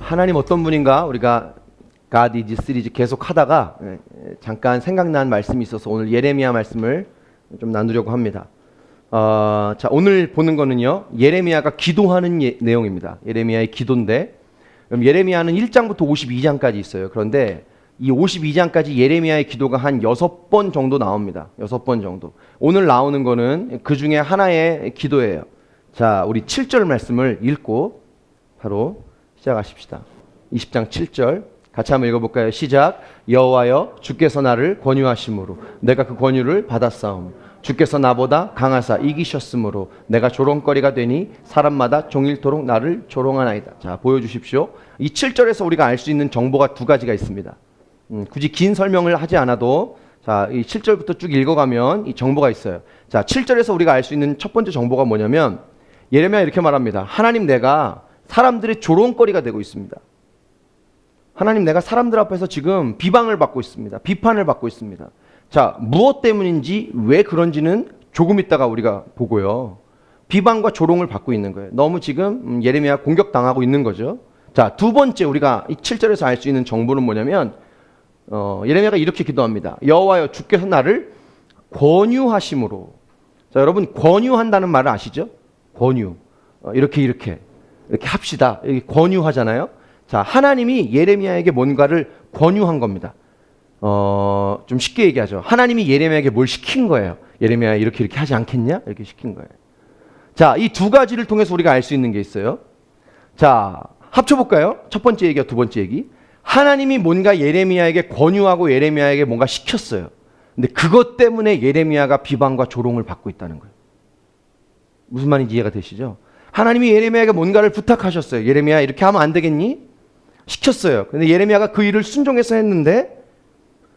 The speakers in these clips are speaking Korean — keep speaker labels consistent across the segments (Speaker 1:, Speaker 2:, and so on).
Speaker 1: 하나님 어떤 분인가 우리가 God is 시리즈 계속 하다가 잠깐 생각난 말씀이 있어서 오늘 예레미야 말씀을 좀 나누려고 합니다. 자, 오늘 보는 거는요, 예레미야가 기도하는 내용입니다. 예레미야의 기도인데, 그럼 예레미야는 1장부터 52장까지 있어요. 그런데 이 52장까지 예레미야의 기도가 한 6번 정도 나옵니다. 6번 정도. 오늘 나오는 거는 그 중에 하나의 기도예요. 자, 우리 7절 말씀을 읽고 바로 시작하십시다. 20장 7절 같이 한번 읽어볼까요? 시작. 여호와여, 주께서 나를 권유하심으로 내가 그 권유를 받았사오며 주께서 나보다 강하사 이기셨으므로 내가 조롱거리가 되니 사람마다 종일토록 나를 조롱하나이다. 자, 보여주십시오. 이 7절에서 우리가 알 수 있는 정보가 두 가지가 있습니다. 굳이 긴 설명을 하지 않아도 자, 이 7절부터 쭉 읽어가면 이 정보가 있어요. 자, 7절에서 우리가 알 수 있는 첫 번째 정보가 뭐냐면 예레미야 이렇게 말합니다. 하나님, 내가 사람들의 조롱거리가 되고 있습니다. 하나님, 내가 사람들 앞에서 지금 비방을 받고 있습니다. 비판을 받고 있습니다. 자, 무엇 때문인지 왜 그런지는 조금 있다가 우리가 보고요. 비방과 조롱을 받고 있는 거예요. 너무 지금 예레미야 공격당하고 있는 거죠. 자, 두 번째 우리가 이 7절에서 알 수 있는 정보는 뭐냐면 예레미야가 이렇게 기도합니다. 여호와여, 주께서 나를 권유하심으로. 자, 여러분, 권유한다는 말을 아시죠? 권유. 이렇게 합시다. 이렇게 권유하잖아요. 자, 하나님이 예레미야에게 뭔가를 권유한 겁니다. 좀 쉽게 얘기하죠. 하나님이 예레미야에게 뭘 시킨 거예요. 예레미야 이렇게 하지 않겠냐? 이렇게 시킨 거예요. 자, 이 두 가지를 통해서 우리가 알 수 있는 게 있어요. 자, 합쳐볼까요? 첫 번째 얘기와 두 번째 얘기. 하나님이 뭔가 예레미야에게 권유하고 예레미야에게 뭔가 시켰어요. 근데 그것 때문에 예레미야가 비방과 조롱을 받고 있다는 거예요. 무슨 말인지 이해가 되시죠? 하나님이 예레미야에게 뭔가를 부탁하셨어요. 예레미야 이렇게 하면 안 되겠니? 시켰어요. 근데 예레미야가 그 일을 순종해서 했는데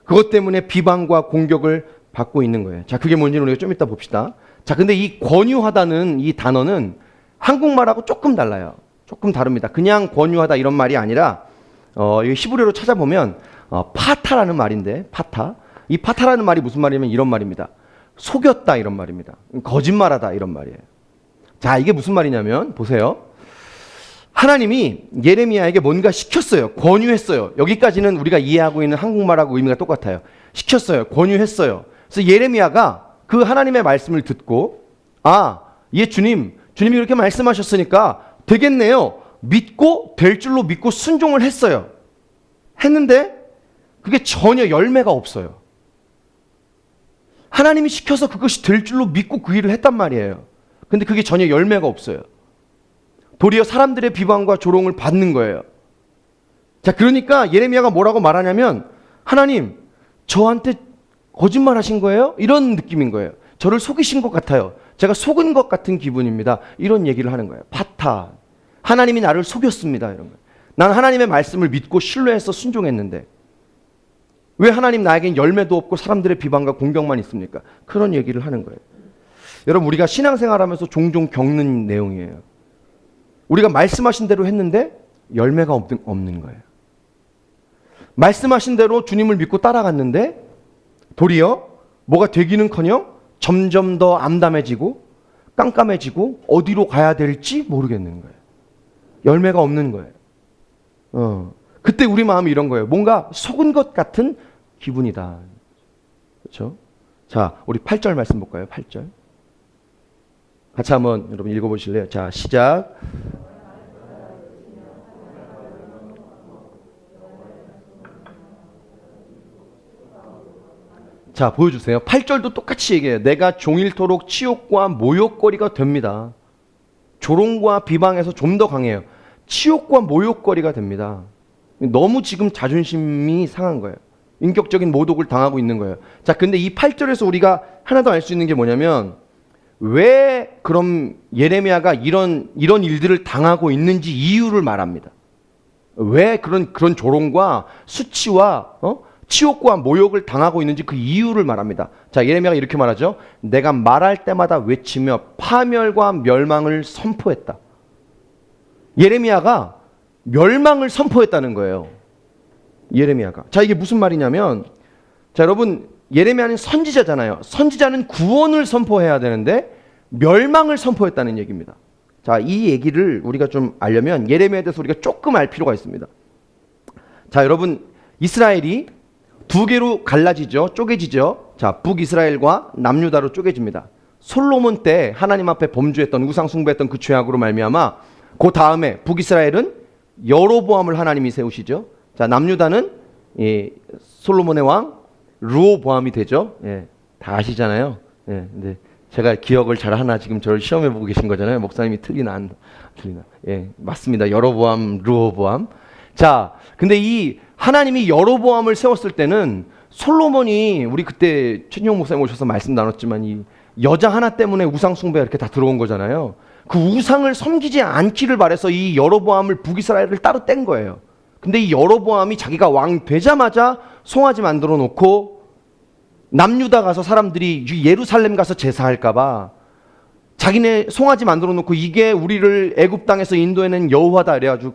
Speaker 1: 그것 때문에 비방과 공격을 받고 있는 거예요. 자, 그게 뭔지는 우리가 좀 이따 봅시다. 자, 근데 이 권유하다는 이 단어는 한국말하고 조금 달라요. 조금 다릅니다. 그냥 권유하다 이런 말이 아니라 이 히브리어로 찾아보면 파타라는 말인데, 파타. 이 파타라는 말이 무슨 말이냐면 이런 말입니다. 속였다 이런 말입니다. 거짓말하다 이런 말이에요. 자, 이게 무슨 말이냐면 보세요. 하나님이 예레미야에게 뭔가 시켰어요. 권유했어요. 여기까지는 우리가 이해하고 있는 한국말하고 의미가 똑같아요. 시켰어요. 권유했어요. 그래서 예레미야가 그 하나님의 말씀을 듣고 주님이 그렇게 말씀하셨으니까 되겠네요. 믿고 될 줄로 믿고 순종을 했어요. 했는데 그게 전혀 열매가 없어요. 하나님이 시켜서 그것이 될 줄로 믿고 그 일을 했단 말이에요. 근데 그게 전혀 열매가 없어요. 도리어 사람들의 비방과 조롱을 받는 거예요. 자, 그러니까 예레미야가 뭐라고 말하냐면 하나님, 저한테 거짓말 하신 거예요? 이런 느낌인 거예요. 저를 속이신 것 같아요. 제가 속은 것 같은 기분입니다. 이런 얘기를 하는 거예요. 파타. 하나님이 나를 속였습니다. 이런 거예요. 난 하나님의 말씀을 믿고 신뢰해서 순종했는데 왜 하나님 나에겐 열매도 없고 사람들의 비방과 공격만 있습니까? 그런 얘기를 하는 거예요. 여러분, 우리가 신앙생활하면서 종종 겪는 내용이에요. 우리가 말씀하신 대로 했는데 열매가 없는 거예요. 말씀하신 대로 주님을 믿고 따라갔는데 도리어 뭐가 되기는커녕 점점 더 암담해지고 깜깜해지고 어디로 가야 될지 모르겠는 거예요. 열매가 없는 거예요. 그때 우리 마음이 이런 거예요. 뭔가 속은 것 같은 기분이다. 그렇죠? 자, 우리 8절 말씀 볼까요? 8절. 같이 한번 여러분 읽어보실래요? 자, 시작. 자, 보여주세요. 8절도 똑같이 얘기해요. 내가 종일토록 치욕과 모욕거리가 됩니다. 조롱과 비방에서 좀 더 강해요. 치욕과 모욕거리가 됩니다. 너무 지금 자존심이 상한 거예요. 인격적인 모독을 당하고 있는 거예요. 자, 근데 이 8절에서 우리가 하나 더 알 수 있는 게 뭐냐면 왜 그럼 예레미야가 이런 일들을 당하고 있는지 이유를 말합니다. 왜 그런 조롱과 수치와 치욕과 모욕을 당하고 있는지 그 이유를 말합니다. 자, 예레미야가 이렇게 말하죠. 내가 말할 때마다 외치며 파멸과 멸망을 선포했다. 예레미야가 멸망을 선포했다는 거예요. 예레미야가. 자, 이게 무슨 말이냐면, 자, 여러분, 예레미야는 선지자잖아요. 선지자는 구원을 선포해야 되는데 멸망을 선포했다는 얘기입니다. 자, 이 얘기를 우리가 좀 알려면 예레미야에 대해서 우리가 조금 알 필요가 있습니다. 자, 여러분, 이스라엘이 두 개로 갈라지죠. 쪼개지죠. 자, 북이스라엘과 남유다로 쪼개집니다. 솔로몬 때 하나님 앞에 범죄했던, 우상 숭배했던 그 죄악으로 말미암아 그 다음에 북이스라엘은 여로보암을 하나님이 세우시죠. 자, 남유다는 솔로몬의 왕 르호보암이 되죠. 예, 다 아시잖아요. 예, 근데 제가 기억을 잘 하나 지금 저를 시험해 보고 계신 거잖아요. 목사님이 틀리나 안 틀리나. 예, 맞습니다. 여로보암, 르호보암. 자, 근데 이 하나님이 여로보암을 세웠을 때는 솔로몬이, 우리 그때 최진용 목사님 오셔서 말씀 나눴지만, 이 여자 하나 때문에 우상 숭배가 이렇게 다 들어온 거잖아요. 그 우상을 섬기지 않기를 바래서 이 여로보암을 북이스라엘을 따로 뗀 거예요. 근데 이 여로보암이 자기가 왕 되자마자 송아지 만들어 놓고 남유다 가서 사람들이 예루살렘 가서 제사할까봐 자기네 송아지 만들어 놓고 이게 우리를 애굽 땅에서 인도해낸 여호와다 이래가지고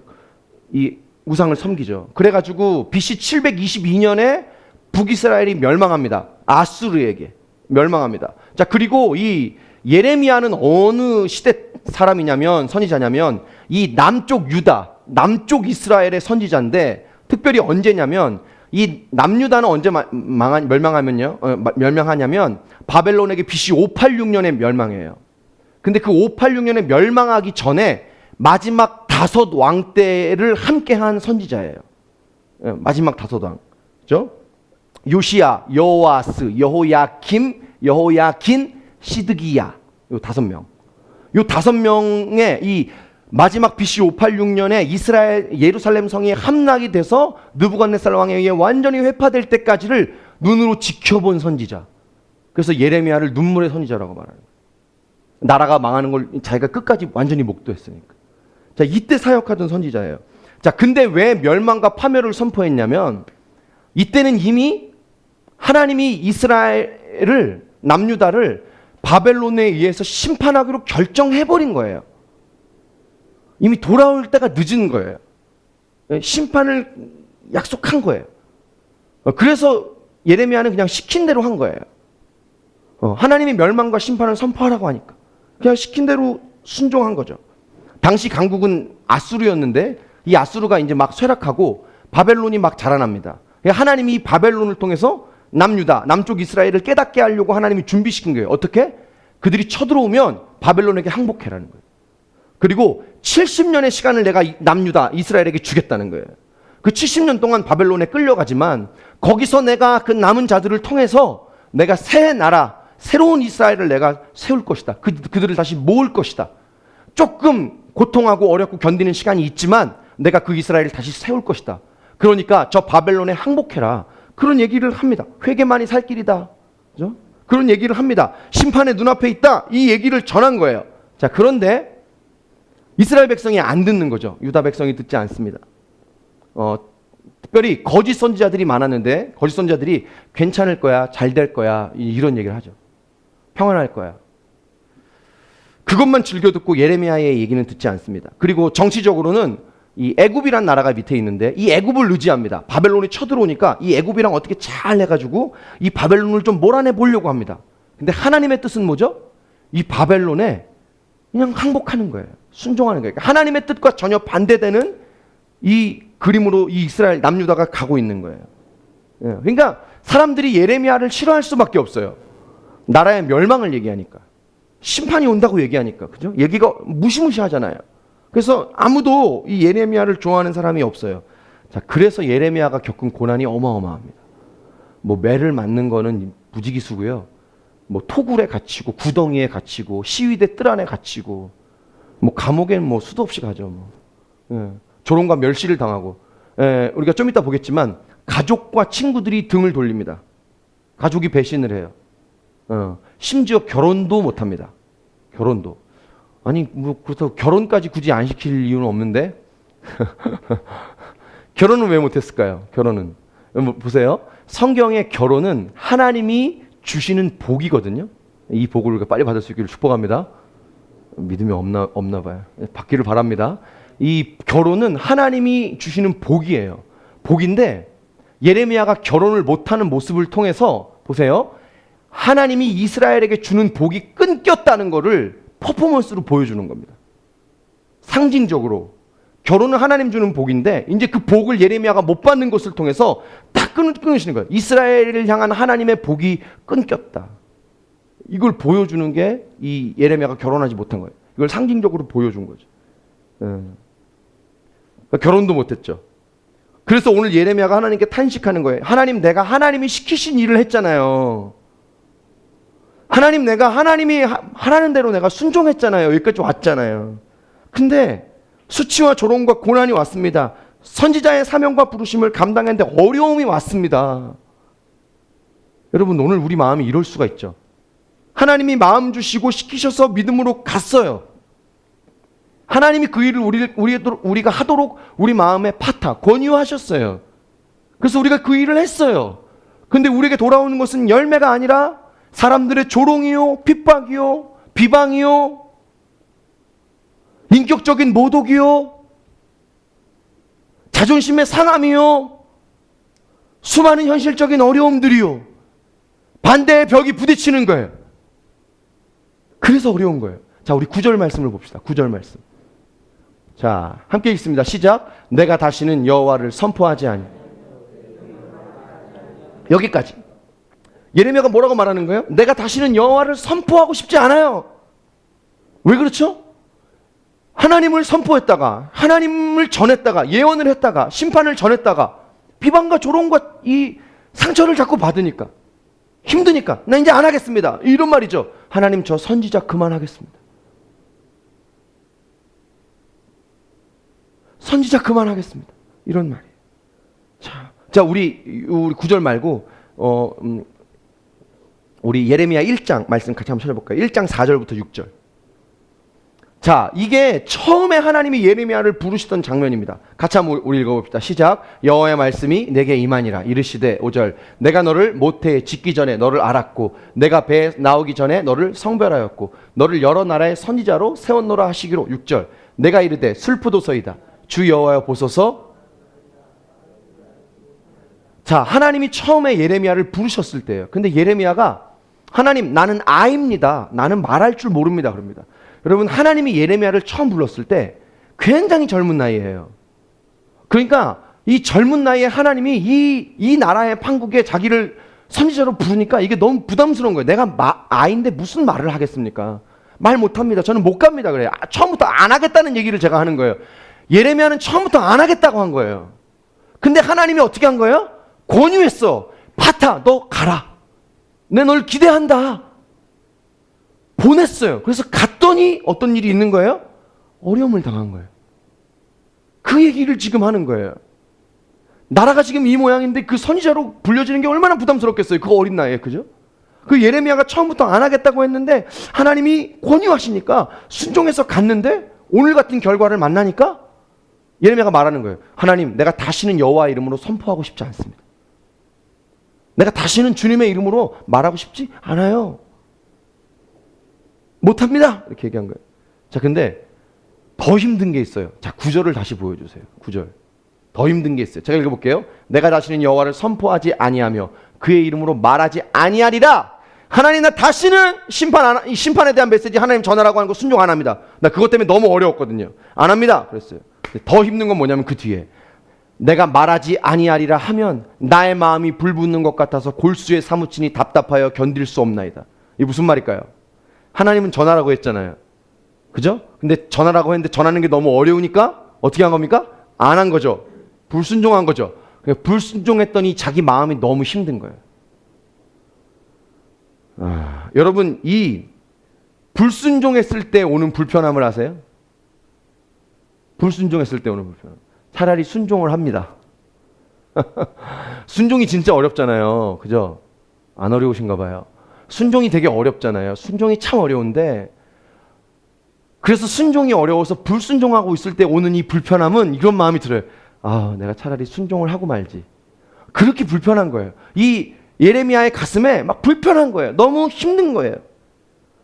Speaker 1: 이 우상을 섬기죠. 그래가지고 BC 722년에 북이스라엘이 멸망합니다. 아수르에게 멸망합니다. 자, 그리고 이 예레미야는 어느 시대 사람이냐면, 선지자냐면 이 남쪽 유다, 남쪽 이스라엘의 선지자인데, 특별히 언제냐면 이 남유다는 언제 멸망하냐면 바벨론에게 BC 586년에 멸망해요. 근데 그 586년에 멸망하기 전에 마지막 5 왕 때를 함께한 선지자예요. 마지막 5 왕. 그죠? 요시야, 여호아스, 여호야김, 여호야긴, 시드기야. 요 5명. 요 5명의 이 마지막 BC 586년에 이스라엘 예루살렘 성이 함락이 돼서 느부갓네살 왕에 의해 완전히 회파될 때까지를 눈으로 지켜본 선지자. 그래서 예레미야를 눈물의 선지자라고 말하는 거예요. 나라가 망하는 걸 자기가 끝까지 완전히 목도했으니까. 자, 이때 사역하던 선지자예요. 자, 근데 왜 멸망과 파멸을 선포했냐면 이때는 이미 하나님이 이스라엘을, 남유다를 바벨론에 의해서 심판하기로 결정해버린 거예요. 이미 돌아올 때가 늦은 거예요. 심판을 약속한 거예요. 그래서 예레미야는 그냥 시킨 대로 한 거예요. 하나님이 멸망과 심판을 선포하라고 하니까 그냥 시킨 대로 순종한 거죠. 당시 강국은 아수르였는데 이 아수르가 이제 막 쇠락하고 바벨론이 막 자라납니다. 하나님이 바벨론을 통해서 남유다, 남쪽 이스라엘을 깨닫게 하려고 하나님이 준비시킨 거예요. 어떻게? 그들이 쳐들어오면 바벨론에게 항복해라는 거예요. 그리고 70년의 시간을 내가 남유다, 이스라엘에게 주겠다는 거예요. 그 70년 동안 바벨론에 끌려가지만 거기서 내가 그 남은 자들을 통해서 내가 새 나라, 새로운 이스라엘을 내가 세울 것이다. 그들을 다시 모을 것이다. 조금 고통하고 어렵고 견디는 시간이 있지만 내가 그 이스라엘을 다시 세울 것이다. 그러니까 저 바벨론에 항복해라. 그런 얘기를 합니다. 회개만이 살 길이다. 그죠? 그런 얘기를 합니다. 심판의 눈앞에 있다. 이 얘기를 전한 거예요. 자, 그런데 이스라엘 백성이 안 듣는 거죠. 유다 백성이 듣지 않습니다. 특별히 거짓 선지자들이 많았는데 거짓 선지자들이 괜찮을 거야, 잘 될 거야 이런 얘기를 하죠. 평안할 거야. 그것만 즐겨 듣고 예레미야의 얘기는 듣지 않습니다. 그리고 정치적으로는 이 애굽이란 나라가 밑에 있는데 이 애굽을 의지합니다. 바벨론이 쳐들어오니까 이 애굽이랑 어떻게 잘 해가지고 이 바벨론을 좀 몰아내 보려고 합니다. 근데 하나님의 뜻은 뭐죠? 이 바벨론에 그냥 항복하는 거예요. 순종하는 거예요. 그러니까 하나님의 뜻과 전혀 반대되는 이 그림으로 이 이스라엘 남유다가 가고 있는 거예요. 그러니까 사람들이 예레미야를 싫어할 수밖에 없어요. 나라의 멸망을 얘기하니까. 심판이 온다고 얘기하니까. 그죠? 얘기가 무시무시하잖아요. 그래서 아무도 이 예레미야를 좋아하는 사람이 없어요. 자, 그래서 예레미야가 겪은 고난이 어마어마합니다. 뭐 매를 맞는 거는 무지기수고요. 뭐 토굴에 갇히고 구덩이에 갇히고 시위대 뜰 안에 갇히고 뭐 감옥에는 뭐 수도 없이 가죠. 뭐. 조롱과 멸시를 당하고. 우리가 좀 이따 보겠지만 가족과 친구들이 등을 돌립니다. 가족이 배신을 해요. 심지어 결혼도 못합니다. 결혼도. 아니 뭐 그렇다고 결혼까지 굳이 안 시킬 이유는 없는데 결혼은 왜 못했을까요? 결혼은 보세요. 성경의 결혼은 하나님이 주시는 복이거든요. 이 복을 우리가 빨리 받을 수 있기를 축복합니다. 믿음이 없나 봐요. 받기를 바랍니다. 이 결혼은 하나님이 주시는 복이에요. 복인데 예레미야가 결혼을 못하는 모습을 통해서 보세요. 하나님이 이스라엘에게 주는 복이 끊겼다는 것을 퍼포먼스로 보여주는 겁니다. 상징적으로 결혼은 하나님 주는 복인데 이제 그 복을 예레미야가 못 받는 것을 통해서 다 끊으시는 거예요. 이스라엘을 향한 하나님의 복이 끊겼다. 이걸 보여주는 게 이 예레미야가 결혼하지 못한 거예요. 이걸 상징적으로 보여준 거죠. 그러니까 결혼도 못했죠. 그래서 오늘 예레미야가 하나님께 탄식하는 거예요. 하나님, 내가 하나님이 시키신 일을 했잖아요. 하나님, 내가 하나님이 하라는 대로 내가 순종했잖아요. 여기까지 왔잖아요. 근데 수치와 조롱과 고난이 왔습니다. 선지자의 사명과 부르심을 감당했는데 어려움이 왔습니다. 여러분, 오늘 우리 마음이 이럴 수가 있죠. 하나님이 마음 주시고 시키셔서 믿음으로 갔어요. 하나님이 그 일을 우리가 하도록 우리 마음에 파타, 권유하셨어요. 그래서 우리가 그 일을 했어요. 근데 우리에게 돌아오는 것은 열매가 아니라 사람들의 조롱이요, 핍박이요, 비방이요, 인격적인 모독이요, 자존심의 상함이요, 수많은 현실적인 어려움들이요, 반대의 벽이 부딪히는 거예요. 그래서 어려운 거예요. 자, 우리 9절 말씀을 봅시다. 9절 말씀. 자, 함께 읽습니다. 시작. 내가 다시는 여호와를 선포하지 아니. 여기까지. 예레미야가 뭐라고 말하는 거예요? 내가 다시는 여호와를 선포하고 싶지 않아요. 왜 그렇죠? 하나님을 선포했다가, 하나님을 전했다가, 예언을 했다가, 심판을 전했다가, 비방과 조롱과 이 상처를 자꾸 받으니까, 힘드니까, 나 이제 안 하겠습니다. 이런 말이죠. 하나님, 저 선지자 그만하겠습니다. 선지자 그만하겠습니다. 이런 말이에요. 자, 우리 9절 말고, 우리 예레미야 1장 말씀 같이 한번 찾아볼까요? 1장 4절부터 6절. 자, 이게 처음에 하나님이 예레미야를 부르시던 장면입니다. 같이 한번 우리 읽어봅시다. 시작. 여호와의 말씀이 내게 임하니라. 이르시되 5절. 내가 너를 모태에 짓기 전에 너를 알았고 내가 배에 나오기 전에 너를 성별하였고 너를 여러 나라의 선지자로 세웠노라 하시기로. 6절. 내가 이르되 슬프도소이다. 주 여호와여 보소서. 자, 하나님이 처음에 예레미야를 부르셨을 때예요. 근데 예레미야가 하나님, 나는 아입니다. 나는 말할 줄 모릅니다. 그럽니다. 여러분, 하나님이 예레미야를 처음 불렀을 때 굉장히 젊은 나이예요. 그러니까 이 젊은 나이에 하나님이 이 나라의 판국에 자기를 선지자로 부르니까 이게 너무 부담스러운 거예요. 내가 아인데 무슨 말을 하겠습니까? 말 못합니다. 저는 못 갑니다. 그래요. 처음부터 안 하겠다는 얘기를 제가 하는 거예요. 예레미야는 처음부터 안 하겠다고 한 거예요. 근데 하나님이 어떻게 한 거예요? 권유했어. 파타, 너 가라. 내 널 기대한다. 보냈어요. 그래서 갔더니 어떤 일이 있는 거예요? 어려움을 당한 거예요. 그 얘기를 지금 하는 거예요. 나라가 지금 이 모양인데 그 선지자로 불려지는 게 얼마나 부담스럽겠어요. 그 어린 나이에. 그죠? 그 예레미야가 처음부터 안 하겠다고 했는데 하나님이 권유하시니까 순종해서 갔는데 오늘 같은 결과를 만나니까 예레미야가 말하는 거예요. 하나님, 내가 다시는 여호와 이름으로 선포하고 싶지 않습니다. 내가 다시는 주님의 이름으로 말하고 싶지 않아요. 못합니다. 이렇게 얘기한 거예요. 자, 근데 더 힘든 게 있어요. 자, 9절을 다시 보여주세요. 9절. 더 힘든 게 있어요. 제가 읽어볼게요. 내가 다시는 여호와를 선포하지 아니하며 그의 이름으로 말하지 아니하리라. 하나님, 나 다시는 심판에 대한 메시지 하나님 전하라고 하는 거 순종 안 합니다. 나 그것 때문에 너무 어려웠거든요. 안 합니다. 그랬어요. 더 힘든 건 뭐냐면 그 뒤에 내가 말하지 아니하리라 하면 나의 마음이 불붙는 것 같아서 골수에 사무치니 답답하여 견딜 수 없나이다. 이게 무슨 말일까요? 하나님은 전하라고 했잖아요. 그죠? 근데 전하라고 했는데 전하는 게 너무 어려우니까 어떻게 한 겁니까? 안 한 거죠. 불순종한 거죠. 불순종했더니 자기 마음이 너무 힘든 거예요. 여러분, 이 불순종했을 때 오는 불편함을 아세요? 불순종했을 때 오는 불편함. 차라리 순종을 합니다. 순종이 진짜 어렵잖아요. 그죠? 안 어려우신가 봐요. 순종이 되게 어렵잖아요. 순종이 참 어려운데 그래서 순종이 어려워서 불순종하고 있을 때 오는 이 불편함은 이런 마음이 들어요. 아, 내가 차라리 순종을 하고 말지. 그렇게 불편한 거예요. 이 예레미야의 가슴에 막 불편한 거예요. 너무 힘든 거예요.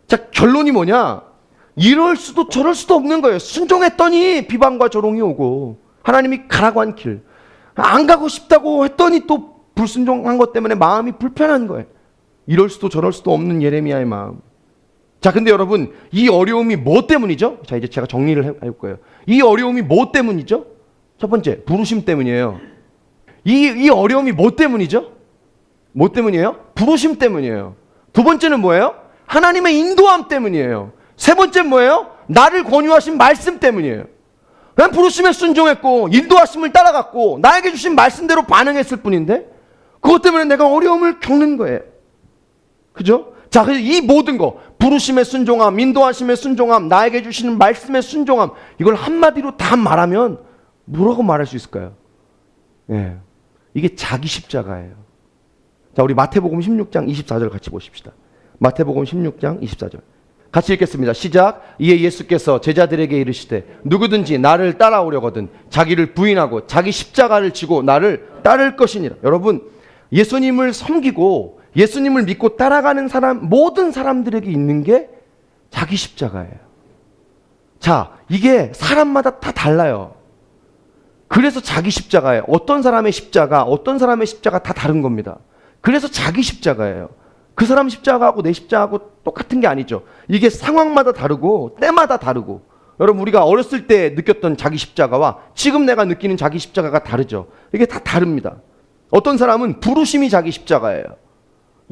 Speaker 1: 자, 결론이 뭐냐? 이럴 수도 저럴 수도 없는 거예요. 순종했더니 비방과 조롱이 오고 하나님이 가라고 한 길. 안 가고 싶다고 했더니 또 불순종한 것 때문에 마음이 불편한 거예요. 이럴 수도 저럴 수도 없는 예레미야의 마음. 자, 근데 여러분, 이 어려움이 뭐 때문이죠? 자, 이제 제가 정리를 해볼 거예요. 이 어려움이 뭐 때문이죠? 첫 번째, 부르심 때문이에요. 이 어려움이 뭐 때문이죠? 뭐 때문이에요? 부르심 때문이에요. 두 번째는 뭐예요? 하나님의 인도함 때문이에요. 세 번째는 뭐예요? 나를 권유하신 말씀 때문이에요. 난 부르심에 순종했고 인도하심을 따라갔고 나에게 주신 말씀대로 반응했을 뿐인데 그것 때문에 내가 어려움을 겪는 거예요. 그죠? 자, 그래서 이 모든 거, 부르심의 순종함, 인도하심의 순종함, 나에게 주시는 말씀의 순종함, 이걸 한마디로 다 말하면 뭐라고 말할 수 있을까요? 예, 이게 자기 십자가예요. 자, 우리 마태복음 16장 24절 같이 보십시다. 마태복음 16장 24절. 같이 읽겠습니다. 시작. 이에 예수께서 제자들에게 이르시되 누구든지 나를 따라오려거든 자기를 부인하고 자기 십자가를 지고 나를 따를 것이니라. 여러분, 예수님을 섬기고 예수님을 믿고 따라가는 사람, 모든 사람들에게 있는 게 자기 십자가예요. 자, 이게 사람마다 다 달라요. 그래서 자기 십자가예요. 어떤 사람의 십자가 다 다른 겁니다. 그래서 자기 십자가예요. 그 사람 십자가하고 내 십자가하고 똑같은 게 아니죠. 이게 상황마다 다르고 때마다 다르고. 여러분, 우리가 어렸을 때 느꼈던 자기 십자가와 지금 내가 느끼는 자기 십자가가 다르죠. 이게 다 다릅니다. 어떤 사람은 부르심이 자기 십자가예요.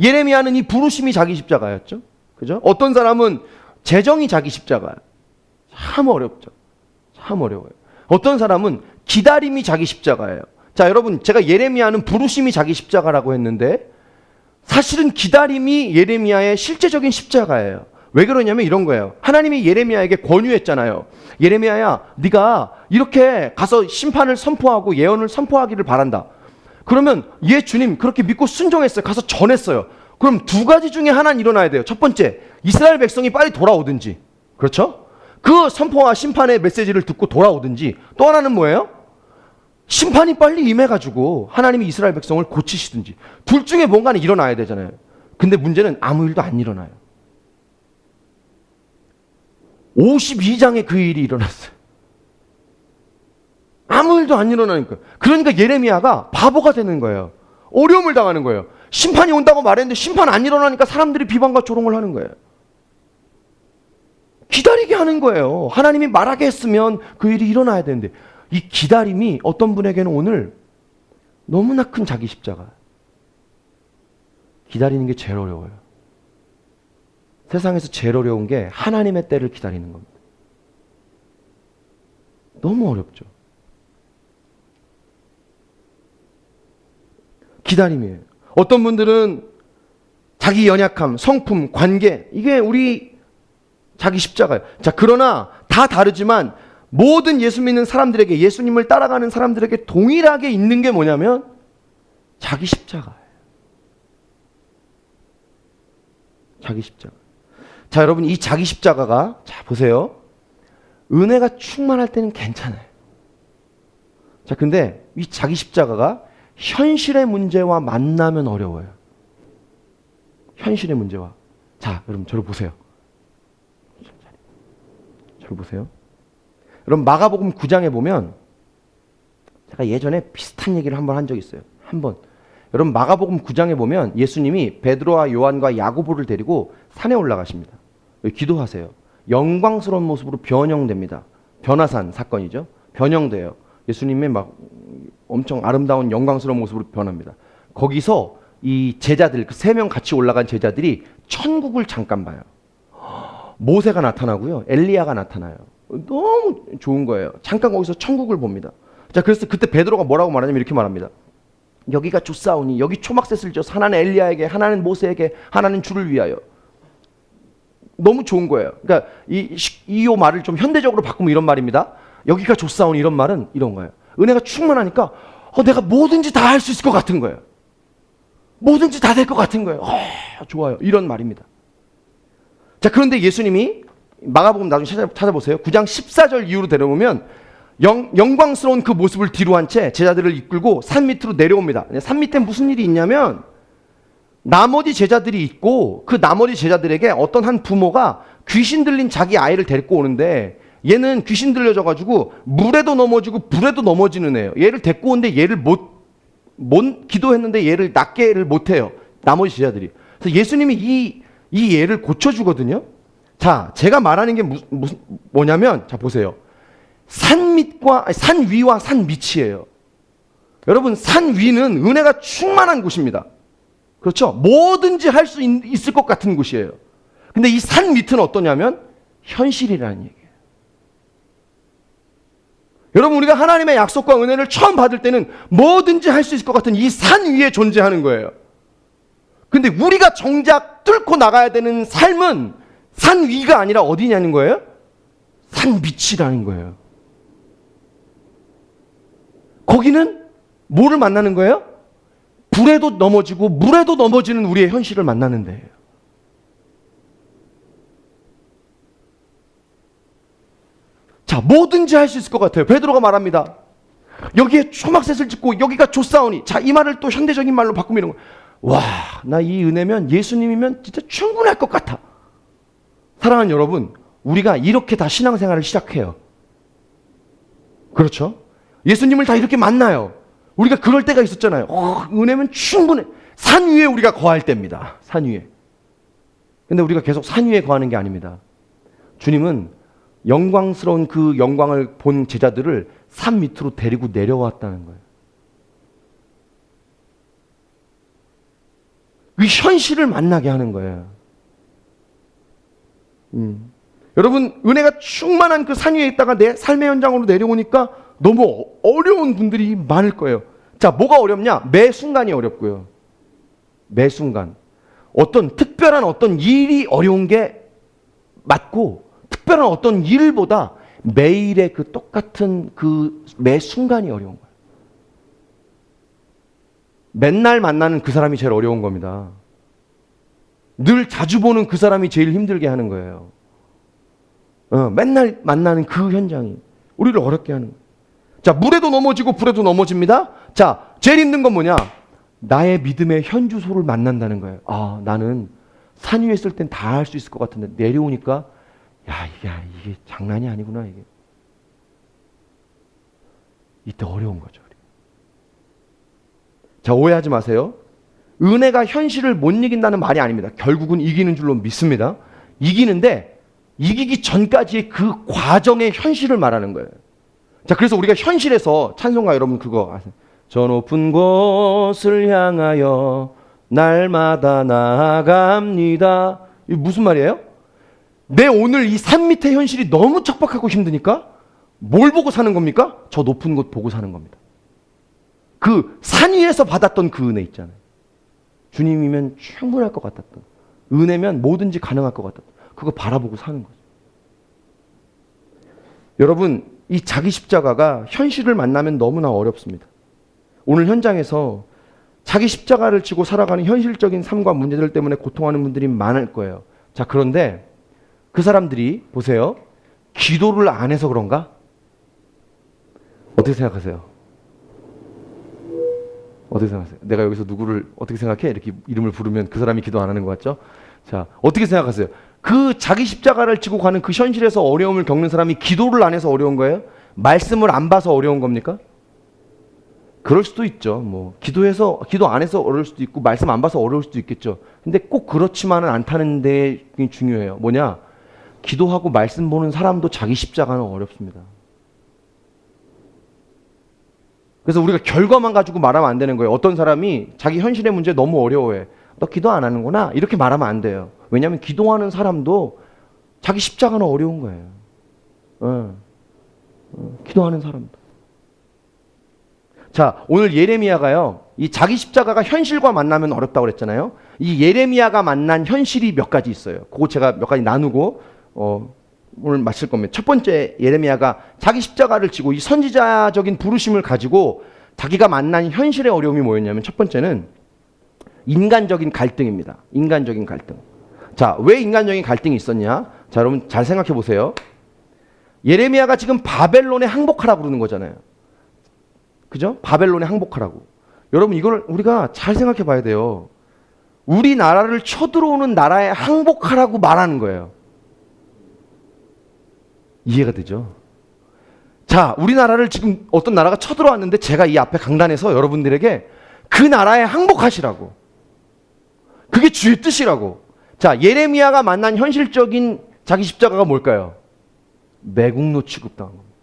Speaker 1: 예레미야는 이 부르심이 자기 십자가였죠. 그죠? 어떤 사람은 재정이 자기 십자가예요. 참 어렵죠. 참 어려워요. 어떤 사람은 기다림이 자기 십자가예요. 자, 여러분, 제가 예레미야는 부르심이 자기 십자가라고 했는데 사실은 기다림이 예레미야의 실제적인 십자가예요. 왜 그러냐면 이런 거예요. 하나님이 예레미야에게 권유했잖아요. 예레미야야, 네가 이렇게 가서 심판을 선포하고 예언을 선포하기를 바란다. 그러면 주님 그렇게 믿고 순종했어요. 가서 전했어요. 그럼 두 가지 중에 하나는 일어나야 돼요. 첫 번째, 이스라엘 백성이 빨리 돌아오든지, 그렇죠? 그 선포와 심판의 메시지를 듣고 돌아오든지, 또 하나는 뭐예요? 심판이 빨리 임해가지고 하나님이 이스라엘 백성을 고치시든지. 둘 중에 뭔가는 일어나야 되잖아요. 근데 문제는 아무 일도 안 일어나요. 52장에 그 일이 일어났어요. 아무 일도 안 일어나니까. 그러니까 예레미야가 바보가 되는 거예요. 어려움을 당하는 거예요. 심판이 온다고 말했는데 심판 안 일어나니까 사람들이 비방과 조롱을 하는 거예요. 기다리게 하는 거예요. 하나님이 말하게 했으면 그 일이 일어나야 되는데 이 기다림이 어떤 분에게는 오늘 너무나 큰 자기 십자가. 기다리는 게 제일 어려워요. 세상에서 제일 어려운 게 하나님의 때를 기다리는 겁니다. 너무 어렵죠. 기다림이에요. 어떤 분들은 자기 연약함, 성품, 관계, 이게 우리 자기 십자가예요. 자, 그러나 다 다르지만 모든 예수 믿는 사람들에게, 예수님을 따라가는 사람들에게 동일하게 있는 게 뭐냐면 자기 십자가예요. 자기 십자가. 자, 여러분, 이 자기 십자가가, 자, 보세요. 은혜가 충만할 때는 괜찮아요. 자, 근데 이 자기 십자가가 현실의 문제와 만나면 어려워요. 현실의 문제와. 자, 여러분, 저를 보세요. 저를 보세요. 여러분, 마가복음 9장에 보면 제가 예전에 비슷한 얘기를 한번 한 적이 있어요. 한번. 여러분, 마가복음 9장에 보면 예수님이 베드로와 요한과 야고보를 데리고 산에 올라가십니다. 기도하세요. 영광스러운 모습으로 변형됩니다. 변화산 사건이죠. 변형돼요. 예수님의 막 엄청 아름다운 영광스러운 모습으로 변합니다. 거기서 이 제자들, 그 3명 같이 올라간 제자들이 천국을 잠깐 봐요. 모세가 나타나고요. 엘리야가 나타나요. 너무 좋은 거예요. 잠깐 거기서 천국을 봅니다. 자, 그래서 그때 베드로가 뭐라고 말하냐면 이렇게 말합니다. 여기가 좋사오니, 여기 초막셋을 져서 하나는 엘리야에게, 하나는 모세에게, 하나는 주를 위하여. 너무 좋은 거예요. 그러니까 이 말을 좀 현대적으로 바꾸면 이런 말입니다. 여기가 좋사오니, 이런 말은 이런 거예요. 은혜가 충만하니까 내가 뭐든지 다 할 수 있을 것 같은 거예요. 뭐든지 다 될 것 같은 거예요. 좋아요. 이런 말입니다. 자, 그런데 예수님이 마가복음 나중에 찾아보세요. 9장 14절 이후로 데려오면 영광스러운 그 모습을 뒤로 한 채 제자들을 이끌고 산 밑으로 내려옵니다. 산 밑에 무슨 일이 있냐면 나머지 제자들이 있고 그 나머지 제자들에게 어떤 한 부모가 귀신 들린 자기 아이를 데리고 오는데 얘는 귀신 들려져가지고 물에도 넘어지고 불에도 넘어지는 애예요. 얘를 데리고 오는데 얘를 못 기도했는데 얘를 낫게를 못해요. 나머지 제자들이. 그래서 예수님이 이 얘를 고쳐주거든요. 자, 제가 말하는 게 뭐냐면, 자, 보세요. 산 위와 산 밑이에요. 여러분, 산 위는 은혜가 충만한 곳입니다. 그렇죠? 뭐든지 할 수 있을 것 같은 곳이에요. 근데 이 산 밑은 어떠냐면, 현실이라는 얘기예요. 여러분, 우리가 하나님의 약속과 은혜를 처음 받을 때는 뭐든지 할 수 있을 것 같은 이 산 위에 존재하는 거예요. 근데 우리가 정작 뚫고 나가야 되는 삶은 산 위가 아니라 어디냐는 거예요? 산 밑이라는 거예요. 거기는 뭐를 만나는 거예요? 불에도 넘어지고 물에도 넘어지는 우리의 현실을 만나는 데예요. 자, 뭐든지 할 수 있을 것 같아요. 베드로가 말합니다. 여기에 초막셋을 짓고 여기가 좁사오니. 자, 이 말을 또 현대적인 말로 바꾸면 이런 거예요. 와, 나 이 은혜면 예수님이면 진짜 충분할 것 같아. 사랑하는 여러분, 우리가 이렇게 다 신앙생활을 시작해요. 그렇죠? 예수님을 다 이렇게 만나요. 우리가 그럴 때가 있었잖아요. 은혜면 충분해. 산 위에 우리가 거할 때입니다. 산 위에. 근데 우리가 계속 산 위에 거하는 게 아닙니다. 주님은 영광스러운 그 영광을 본 제자들을 산 밑으로 데리고 내려왔다는 거예요. 그 현실을 만나게 하는 거예요. 여러분, 은혜가 충만한 그 산 위에 있다가 내 삶의 현장으로 내려오니까 너무 어려운 분들이 많을 거예요. 자, 뭐가 어렵냐? 매 순간이 어렵고요. 매 순간. 어떤 특별한 어떤 일이 어려운 게 맞고, 특별한 어떤 일보다 매일의 그 똑같은 그 매 순간이 어려운 거예요. 맨날 만나는 그 사람이 제일 어려운 겁니다. 늘 자주 보는 그 사람이 제일 힘들게 하는 거예요. 맨날 만나는 그 현장이 우리를 어렵게 하는 거예요. 자, 물에도 넘어지고 불에도 넘어집니다. 자, 제일 힘든 건 뭐냐? 나의 믿음의 현주소를 만난다는 거예요. 아, 나는 산 위에 있을 땐 다 할 수 있을 것 같은데 내려오니까 이게 장난이 아니구나, 이게. 이때 어려운 거죠. 자, 오해하지 마세요. 은혜가 현실을 못 이긴다는 말이 아닙니다. 결국은 이기는 줄로 믿습니다. 이기는데 이기기 전까지의 그 과정의 현실을 말하는 거예요. 자, 그래서 우리가 현실에서 찬송가 여러분 그거 아세요? 저 높은 곳을 향하여 날마다 나아갑니다. 이게 무슨 말이에요? 내 오늘 이 산 밑의 현실이 너무 척박하고 힘드니까 뭘 보고 사는 겁니까? 저 높은 곳 보고 사는 겁니다. 그 산 위에서 받았던 그 은혜 있잖아요. 주님이면 충분할 것 같았던, 은혜면 뭐든지 가능할 것 같았던, 그거 바라보고 사는 거죠. 여러분, 이 자기 십자가가 현실을 만나면 너무나 어렵습니다. 오늘 현장에서 자기 십자가를 지고 살아가는 현실적인 삶과 문제들 때문에 고통하는 분들이 많을 거예요. 자, 그런데 그 사람들이 보세요. 기도를 안 해서 그런가? 어떻게 생각하세요? 어떻게 생각하세요? 내가 여기서 누구를 어떻게 생각해? 이렇게 이름을 부르면 그 사람이 기도 안 하는 것 같죠? 자, 어떻게 생각하세요? 그 자기 십자가를 지고 가는 그 현실에서 어려움을 겪는 사람이 기도를 안 해서 어려운 거예요? 말씀을 안 봐서 어려운 겁니까? 그럴 수도 있죠. 뭐 기도 안 해서 어려울 수도 있고 말씀 안 봐서 어려울 수도 있겠죠. 근데 꼭 그렇지만은 않다는 데 중요해요. 뭐냐? 기도하고 말씀 보는 사람도 자기 십자가는 어렵습니다. 그래서 우리가 결과만 가지고 말하면 안 되는 거예요. 어떤 사람이 자기 현실의 문제 너무 어려워해. 너 기도 안 하는구나. 이렇게 말하면 안 돼요. 왜냐하면 기도하는 사람도 자기 십자가는 어려운 거예요. 기도하는 사람도. 자, 오늘 예레미야가요. 이 자기 십자가가 현실과 만나면 어렵다고 그랬잖아요. 이 예레미야가 만난 현실이 몇 가지 있어요. 그거 제가 몇 가지 나누고 오늘 마칠 겁니다. 첫 번째, 예레미야가 자기 십자가를 지고 이 선지자적인 부르심을 가지고 자기가 만난 현실의 어려움이 뭐였냐면 첫 번째는 인간적인 갈등입니다. 인간적인 갈등. 자, 왜 인간적인 갈등이 있었냐? 자, 여러분 잘 생각해 보세요. 예레미야가 지금 바벨론에 항복하라고 그러는 거잖아요. 그죠? 바벨론에 항복하라고. 여러분 이걸 우리가 잘 생각해 봐야 돼요. 우리나라를 쳐들어오는 나라에 항복하라고 말하는 거예요. 이해가 되죠? 자, 우리나라를 지금 어떤 나라가 쳐들어왔는데 제가 이 앞에 강단에서 여러분들에게 그 나라에 항복하시라고. 그게 주의 뜻이라고. 자, 예레미야가 만난 현실적인 자기 십자가가 뭘까요? 매국노 취급당한 겁니다.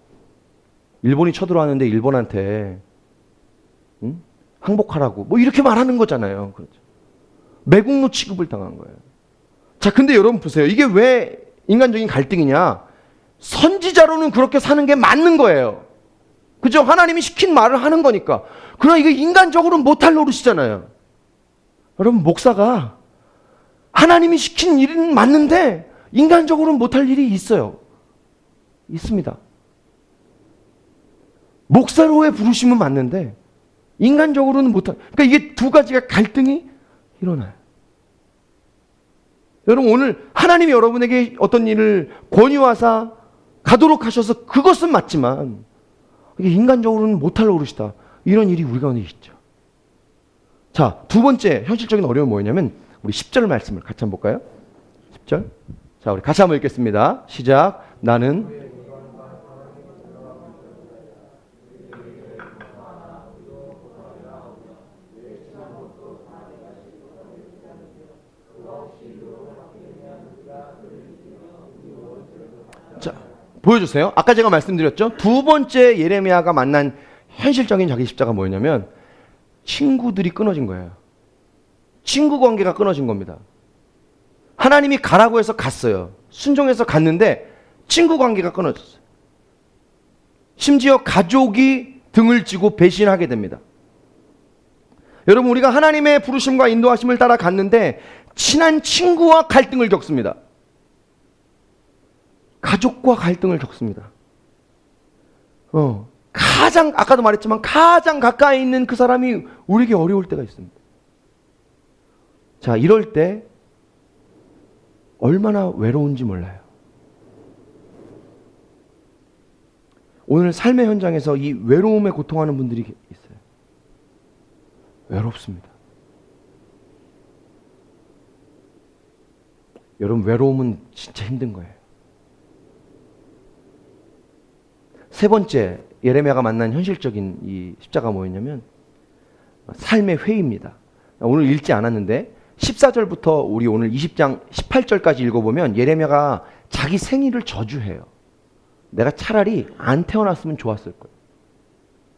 Speaker 1: 일본이 쳐들어왔는데 일본한테 항복하라고 뭐 이렇게 말하는 거잖아요. 그렇죠. 매국노 취급을 당한 거예요. 자, 근데 여러분 보세요. 이게 왜 인간적인 갈등이냐? 선지자로는 그렇게 사는 게 맞는 거예요. 그죠? 하나님이 시킨 말을 하는 거니까. 그러나 이게 인간적으로는 못할 노릇이잖아요. 여러분, 목사가 하나님이 시킨 일은 맞는데 인간적으로는 못할 일이 있어요. 있습니다. 목사로의 부르심은 맞는데 인간적으로는 못할. 그러니까 이게 두 가지가 갈등이 일어나요. 여러분, 오늘 하나님이 여러분에게 어떤 일을 권유하사 가도록 하셔서 그것은 맞지만 이게 인간적으로는 못할 노릇이다. 이런 일이 우리 가운데 있죠. 자, 두 번째 현실적인 어려움은 뭐냐면 우리 10절 말씀을 같이 한번 볼까요? 10절. 자, 우리 같이 한번 읽겠습니다. 시작. 나는 자, 보여주세요. 아까 제가 말씀드렸죠. 두 번째 예레미야가 만난 현실적인 자기 십자가 뭐였냐면 친구들이 끊어진 거예요. 친구 관계가 끊어진 겁니다. 하나님이 가라고 해서 갔어요. 순종해서 갔는데 친구 관계가 끊어졌어요. 심지어 가족이 등을 쥐고 배신하게 됩니다. 여러분, 우리가 하나님의 부르심과 인도하심을 따라 갔는데 친한 친구와 갈등을 겪습니다. 가족과 갈등을 겪습니다. 가장, 아까도 말했지만 가장 가까이 있는 그 사람이 우리에게 어려울 때가 있습니다. 자, 이럴 때 얼마나 외로운지 몰라요. 오늘 삶의 현장에서 이 외로움에 고통하는 분들이 있어요. 외롭습니다. 여러분, 외로움은 진짜 힘든 거예요. 세 번째 예레미야가 만난 현실적인 이 십자가 뭐였냐면 삶의 회의입니다. 오늘 읽지 않았는데 14절부터 우리 오늘 20장 18절까지 읽어보면 예레미야가 자기 생일을 저주해요. 내가 차라리 안 태어났으면 좋았을 거예요.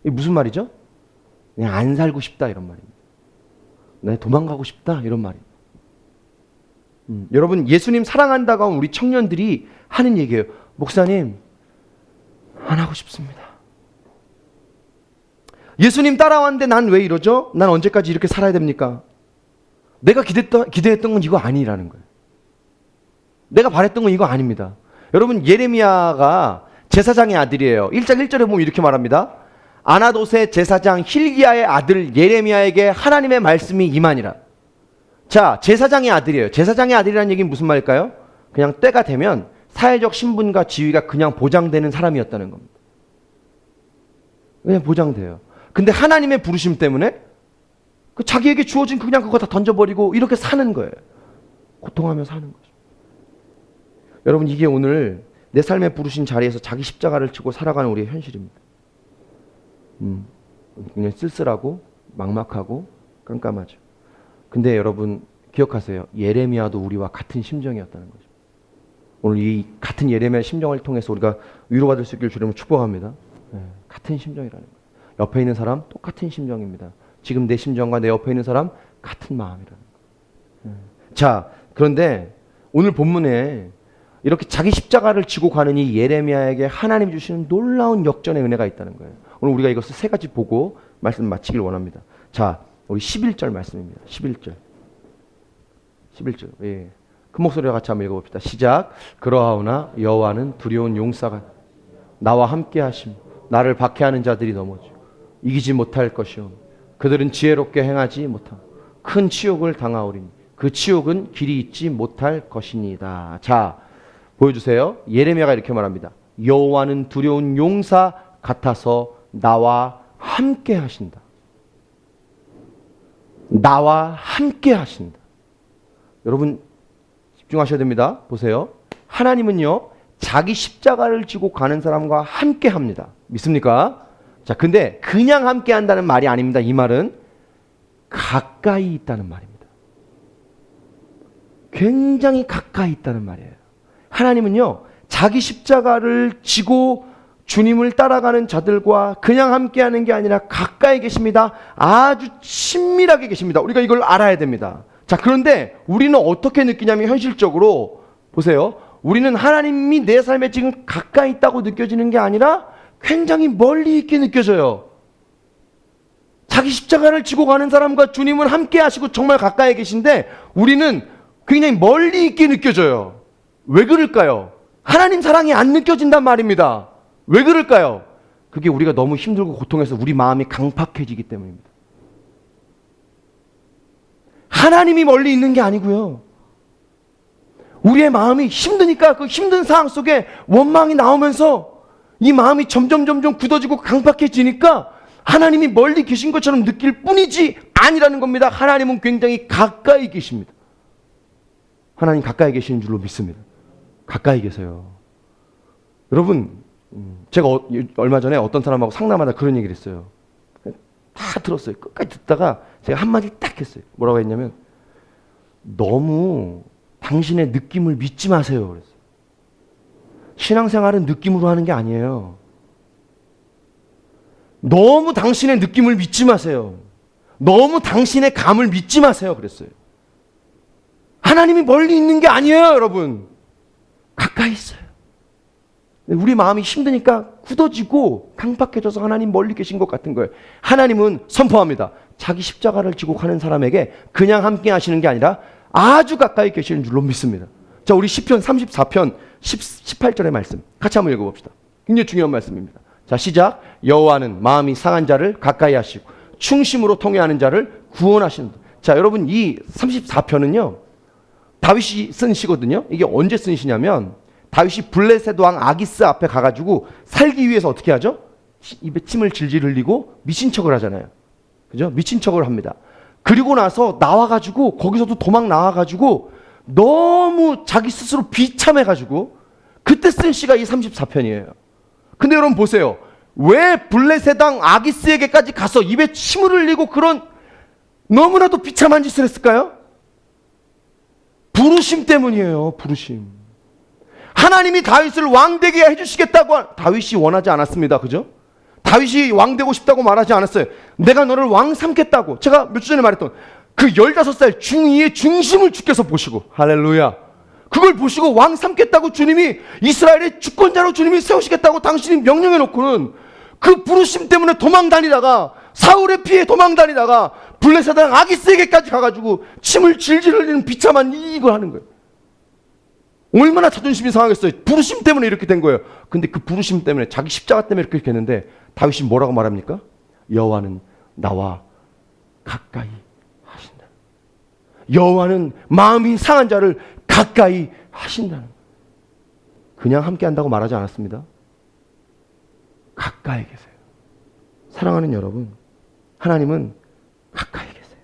Speaker 1: 이게 무슨 말이죠? 그냥 안 살고 싶다 이런 말입니다. 내가 도망가고 싶다 이런 말입니다. 여러분, 예수님 사랑한다고 하면 우리 청년들이 하는 얘기예요. 목사님, 안 하고 싶습니다. 예수님 따라왔는데 난 왜 이러죠? 난 언제까지 이렇게 살아야 됩니까? 내가 기대했던 건 이거 아니라는 거예요. 내가 바랬던 건 이거 아닙니다. 여러분, 예레미야가 제사장의 아들이에요. 1장 1절에 보면 이렇게 말합니다. 아나돗의 제사장 힐기야의 아들 예레미야에게 하나님의 말씀이 임하니라. 자, 제사장의 아들이에요. 제사장의 아들이라는 얘기는 무슨 말일까요? 그냥 때가 되면 사회적 신분과 지위가 그냥 보장되는 사람이었다는 겁니다. 그냥 보장돼요. 근데 하나님의 부르심 때문에 자기에게 주어진 그냥 그거 다 던져버리고 이렇게 사는 거예요. 고통하며 사는 거죠. 여러분, 이게 오늘 내 삶에 부르신 자리에서 자기 십자가를 지고 살아가는 우리의 현실입니다. 그냥 쓸쓸하고 막막하고 깜깜하죠. 근데 여러분 기억하세요. 예레미야도 우리와 같은 심정이었다는 거죠. 오늘 이 같은 예레미야 심정을 통해서 우리가 위로받을 수 있기를 주님을 축복합니다. 같은 심정이라는 거예요. 옆에 있는 사람 똑같은 심정입니다. 지금 내 심정과 내 옆에 있는 사람 같은 마음이라는 거예요. 자, 그런데 오늘 본문에 이렇게 자기 십자가를 지고 가는 이 예레미야에게 하나님이 주시는 놀라운 역전의 은혜가 있다는 거예요. 오늘 우리가 이것을 세 가지 보고 말씀 마치길 원합니다. 자, 우리 11절 말씀입니다. 11절. 예. 큰 목소리로 같이 한번 읽어봅시다. 시작. 그러하오나 여호와는 두려운 용사가 나와 함께 하심. 나를 박해하는 자들이 넘어져 이기지 못할 것이오. 그들은 지혜롭게 행하지 못하고 큰 치욕을 당하오리니 그 치욕은 길이 있지 못할 것이니이다. 자, 보여주세요. 예레미야가 이렇게 말합니다. 여호와는 두려운 용사 같아서 나와 함께 하신다. 나와 함께 하신다. 여러분 집중하셔야 됩니다. 보세요. 하나님은요, 자기 십자가를 지고 가는 사람과 함께 합니다. 믿습니까? 자, 근데 그냥 함께 한다는 말이 아닙니다. 이 말은 가까이 있다는 말입니다. 굉장히 가까이 있다는 말이에요. 하나님은요, 자기 십자가를 지고 주님을 따라가는 자들과 그냥 함께하는 게 아니라 가까이 계십니다. 아주 친밀하게 계십니다. 우리가 이걸 알아야 됩니다. 자, 그런데 우리는 어떻게 느끼냐면 현실적으로 보세요. 우리는 하나님이 내 삶에 지금 가까이 있다고 느껴지는 게 아니라 굉장히 멀리 있게 느껴져요. 자기 십자가를 지고 가는 사람과 주님은 함께 하시고 정말 가까이 계신데 우리는 굉장히 멀리 있게 느껴져요. 왜 그럴까요? 하나님 사랑이 안 느껴진단 말입니다. 왜 그럴까요? 그게 우리가 너무 힘들고 고통해서 우리 마음이 강팍해지기 때문입니다. 하나님이 멀리 있는 게 아니고요. 우리의 마음이 힘드니까 그 힘든 상황 속에 원망이 나오면서 이 마음이 점점 굳어지고 강팍해지니까 하나님이 멀리 계신 것처럼 느낄 뿐이지 아니라는 겁니다. 하나님은 굉장히 가까이 계십니다. 하나님 가까이 계시는 줄로 믿습니다. 가까이 계세요. 여러분, 제가 얼마 전에 어떤 사람하고 상담하다 그런 얘기를 했어요. 다 들었어요. 끝까지 듣다가 제가 한마디 딱 했어요. 뭐라고 했냐면, 너무 당신의 느낌을 믿지 마세요. 그랬어요. 신앙생활은 느낌으로 하는 게 아니에요. 너무 당신의 느낌을 믿지 마세요. 너무 당신의 감을 믿지 마세요. 그랬어요. 하나님이 멀리 있는 게 아니에요, 여러분. 가까이 있어요. 우리 마음이 힘드니까 굳어지고 강팍해져서 하나님 멀리 계신 것 같은 거예요. 하나님은 선포합니다. 자기 십자가를 지고 가는 사람에게 그냥 함께 하시는 게 아니라 아주 가까이 계시는 줄로 믿습니다. 자, 우리 시편 34편 18절의 말씀 같이 한번 읽어봅시다. 굉장히 중요한 말씀입니다. 자, 시작. 여호와는 마음이 상한 자를 가까이 하시고 충심으로 통회하는 자를 구원하신다. 자, 여러분, 이 34편은요 다윗이 쓴 시거든요. 이게 언제 쓴 시냐면 다윗이 블레셋 왕 아기스 앞에 가가지고 살기 위해서 어떻게 하죠? 입에 침을 질질 흘리고 미친 척을 하잖아요. 그죠? 미친 척을 합니다. 그리고 나서 나와가지고 거기서도 도망 나와가지고 너무 자기 스스로 비참해가지고 그때 쓴 시가 이 34편이에요. 근데 여러분 보세요. 왜 블레셋 왕 아기스에게까지 가서 입에 침을 흘리고 그런 너무나도 비참한 짓을 했을까요? 부르심 때문이에요. 부르심. 하나님이 다윗을 왕되게 해주시겠다고 다윗이 원하지 않았습니다. 그죠? 다윗이 왕되고 싶다고 말하지 않았어요. 내가 너를 왕 삼겠다고. 제가 몇 주 전에 말했던 그 15살 중2의 중심을 주께서 보시고, 할렐루야, 그걸 보시고 왕 삼겠다고 주님이, 이스라엘의 주권자로 주님이 세우시겠다고 당신이 명령해 놓고는 그 부르심 때문에 도망 다니다가 사울의 피해 도망 다니다가 블레셋 왕 아기스에게까지 가가지고 침을 질질 흘리는 비참한 이걸 하는 거예요. 얼마나 자존심이 상하겠어요. 부르심 때문에 이렇게 된 거예요. 근데 그 부르심 때문에, 자기 십자가 때문에 이렇게 했는데 다윗이 뭐라고 말합니까? 여호와는 나와 가까이 하신다. 여호와는 마음이 상한 자를 가까이 하신다는 거예요. 그냥 함께 한다고 말하지 않았습니다. 가까이 계세요. 사랑하는 여러분, 하나님은 가까이 계세요.